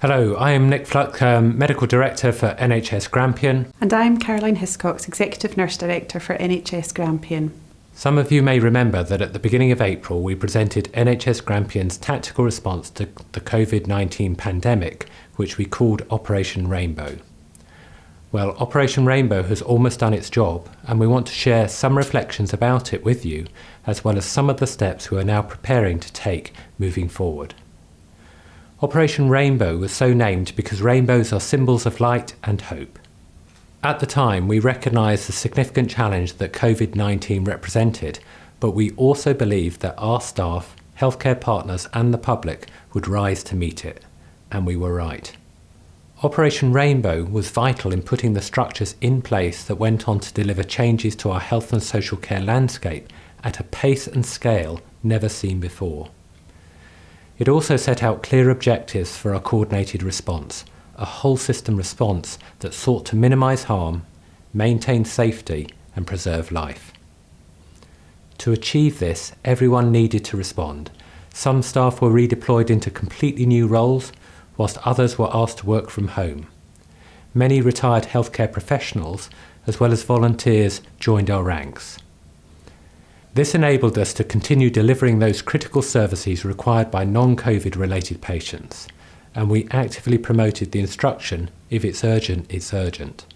Hello, I am Nick Fluck, Medical Director for NHS Grampian. And I'm Caroline Hiscox, Executive Nurse Director for NHS Grampian. Some of you may remember that at the beginning of April we presented NHS Grampian's tactical response to the COVID-19 pandemic, which we called Operation Rainbow. Well, Operation Rainbow has almost done its job, and we want to share some reflections about it with you, as well as some of the steps we are now preparing to take moving forward. Operation Rainbow was so named because rainbows are symbols of light and hope. At the time, we recognised the significant challenge that COVID-19 represented, but we also believed that our staff, healthcare partners and the public would rise to meet it, and we were right. Operation Rainbow was vital in putting the structures in place that went on to deliver changes to our health and social care landscape at a pace and scale never seen before. It also set out clear objectives for our coordinated response, a whole system response that sought to minimise harm, maintain safety and preserve life. To achieve this, everyone needed to respond. Some staff were redeployed into completely new roles, whilst others were asked to work from home. Many retired healthcare professionals, as well as volunteers, joined our ranks. This enabled us to continue delivering those critical services required by non-COVID related patients, and we actively promoted the instruction, if it's urgent, it's urgent.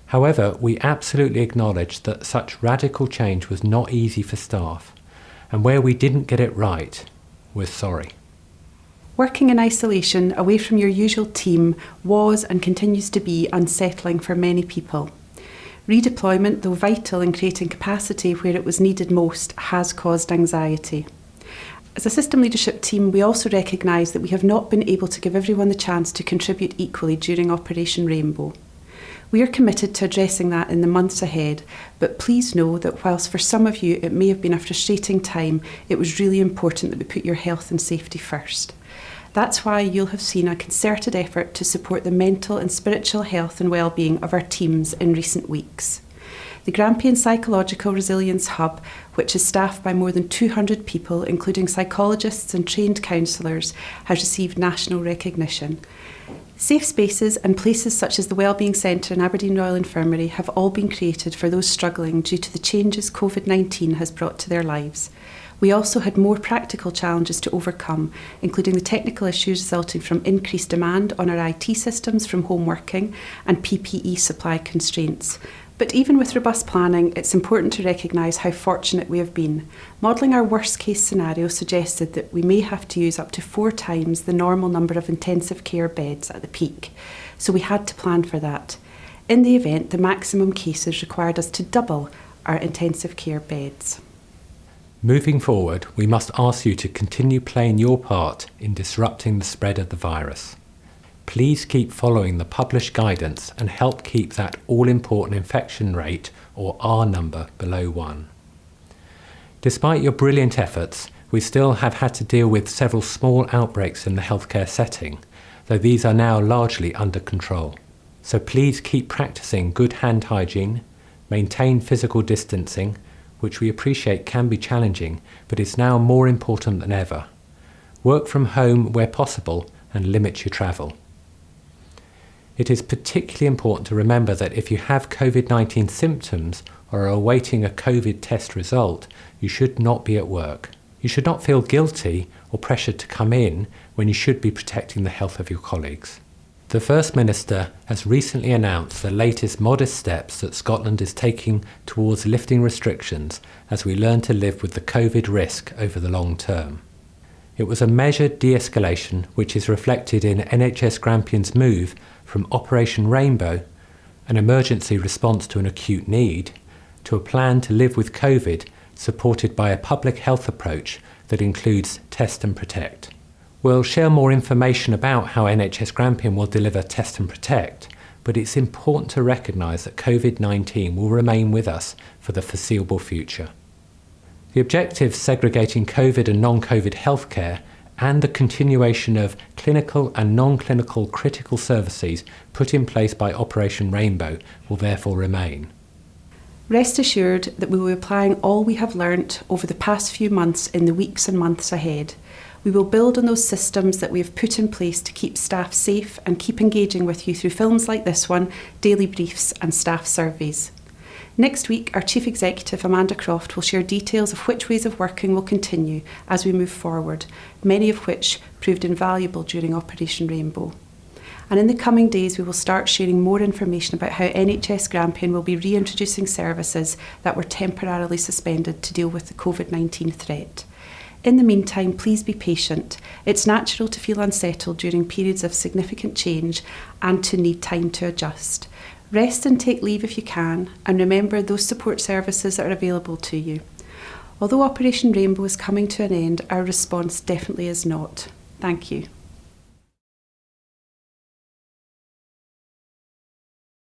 However, we absolutely acknowledged that such radical change was not easy for staff, and where we didn't get it right, we're sorry. Working in isolation away from your usual team was and continues to be unsettling for many people. Redeployment, though vital in creating capacity where it was needed most, has caused anxiety. As a system leadership team, we also recognise that we have not been able to give everyone the chance to contribute equally during Operation Rainbow. We are committed to addressing that in the months ahead, but please know that whilst for some of you it may have been a frustrating time, it was really important that we put your health and safety first. That's why you'll have seen a concerted effort to support the mental and spiritual health and well-being of our teams in recent weeks. The Grampian Psychological Resilience Hub, which is staffed by more than 200 people, including psychologists and trained counsellors, has received national recognition. Safe spaces and places such as the Wellbeing Centre and Aberdeen Royal Infirmary have all been created for those struggling due to the changes COVID-19 has brought to their lives. We also had more practical challenges to overcome, including the technical issues resulting from increased demand on our IT systems from home working and PPE supply constraints. But even with robust planning, it's important to recognise how fortunate we have been. Modelling our worst case scenario suggested that we may have to use up to 4 times the normal number of intensive care beds at the peak, so we had to plan for that. In the event, the maximum cases required us to double our intensive care beds. Moving forward, we must ask you to continue playing your part in disrupting the spread of the virus. Please keep following the published guidance and help keep that all-important infection rate, or R number, below 1. Despite your brilliant efforts, we still have had to deal with several small outbreaks in the healthcare setting, though these are now largely under control. So please keep practicing good hand hygiene, maintain physical distancing, which we appreciate can be challenging, but is now more important than ever. Work from home where possible and limit your travel. It is particularly important to remember that if you have COVID-19 symptoms or are awaiting a COVID test result, you should not be at work. You should not feel guilty or pressured to come in when you should be protecting the health of your colleagues. The First Minister has recently announced the latest modest steps that Scotland is taking towards lifting restrictions as we learn to live with the COVID risk over the long term. It was a measured de-escalation which is reflected in NHS Grampian's move from Operation Rainbow, an emergency response to an acute need, to a plan to live with COVID supported by a public health approach that includes test and protect. We'll share more information about how NHS Grampian will deliver Test and Protect, but it's important to recognise that COVID-19 will remain with us for the foreseeable future. The objectives segregating COVID and non-COVID healthcare and the continuation of clinical and non-clinical critical services put in place by Operation Rainbow will therefore remain. Rest assured that we will be applying all we have learnt over the past few months in the weeks and months ahead. We will build on those systems that we have put in place to keep staff safe and keep engaging with you through films like this one, daily briefs and staff surveys. Next week, our Chief Executive, Amanda Croft, will share details of which ways of working will continue as we move forward, many of which proved invaluable during Operation Rainbow. And in the coming days, we will start sharing more information about how NHS Grampian will be reintroducing services that were temporarily suspended to deal with the COVID-19 threat. In the meantime, please be patient. It's natural to feel unsettled during periods of significant change and to need time to adjust. Rest and take leave if you can, and remember those support services that are available to you. Although Operation Rainbow is coming to an end, our response definitely is not. Thank you.